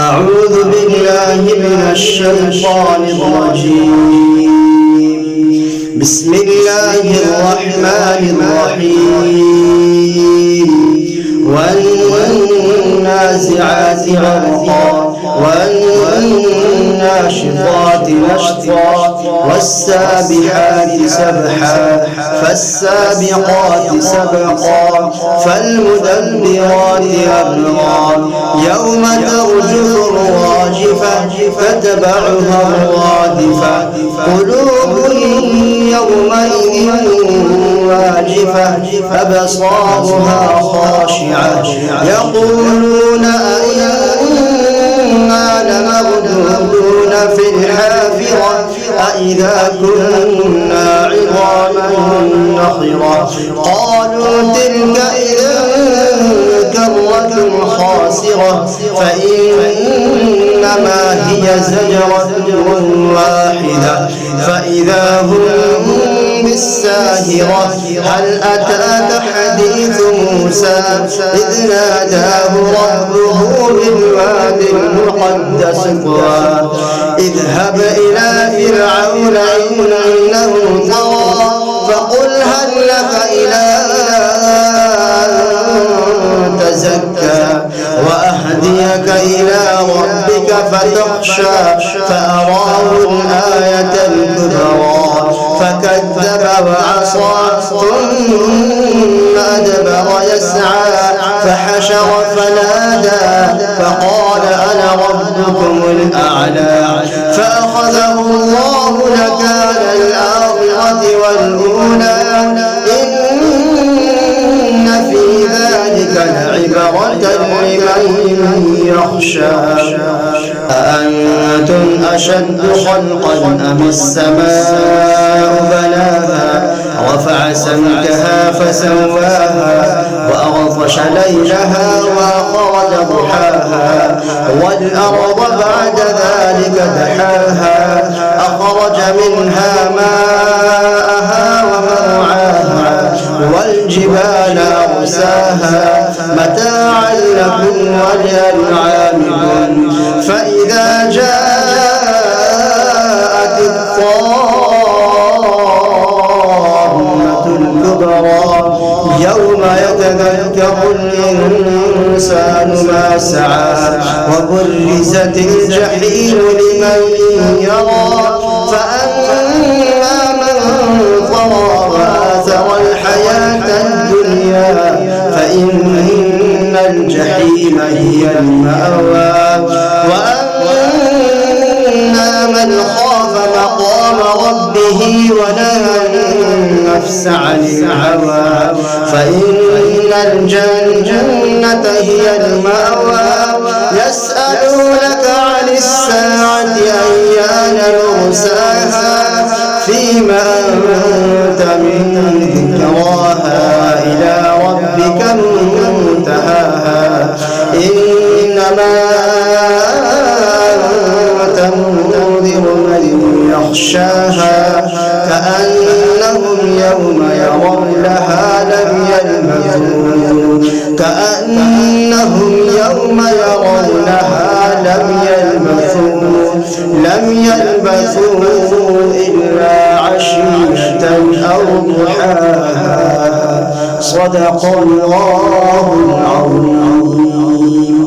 أعوذ بالله من الشيطان الرجيم. بسم الله الرحمن الرحيم. والنازعات غرقا والناشطات نشطا والسابحات سبحا فالسابقات سبقا فالمدبرات أمرا يوم ترجف الراجفة فتبعها الرادفة قلوب يومئذ واجفة أبصارها خاشعة يقولون أئنا لمردودون في الحافرة أئذا كنا عظاما نخرة قالوا تلك إذا كرة خاسرة فإنما هي زجرة واحدة فإذا هم بالساهرة هل أتاك حديث موسى إذ ناداه ربه بالوادي المقدس طوى اذهب إلى فرعون إنه طغى فقل هل لك إلى أن تزكى وأهديك إلى ربك فتخشى فأراه الآية الكبرى فكذب وعصى ثم أدبر يسعى فحشر فنادى فقال أنا ربكم الأعلى فأخذه الله نكال الآخرة والأولى إن في ذلك لعبرة لمن يخشى أأنتم أشد خلقا أم السماء بناها رفع سمكها فسواها وأغطش ليلها وأخرج ضحاها والأرض بعد ذلك دحاها أخرج منها ماءها ومرعاها والجبال أرساها متاعا لكم ولأنعامكم فإذا جاءت الطامة الكبرى يوم يتذكر الإنسان ما سعى وبرزت الجحيم لمن يرى فأما من طغى وآثر الحياة الدنيا فإن الجحيم هي المأوى وأما من خاف مقام ربه ونهى النفس عن الهوى فإن الجنة هي المأوى يسألونك عن الساعة أيان مرساها فيما أنت من ذكراها إلى ربك منتهاها إنما أنت منذر من يخشاها كأنهم يوم يرونها لم يلبثوا إلا عشية أو ضحاها صدق الله العظيم.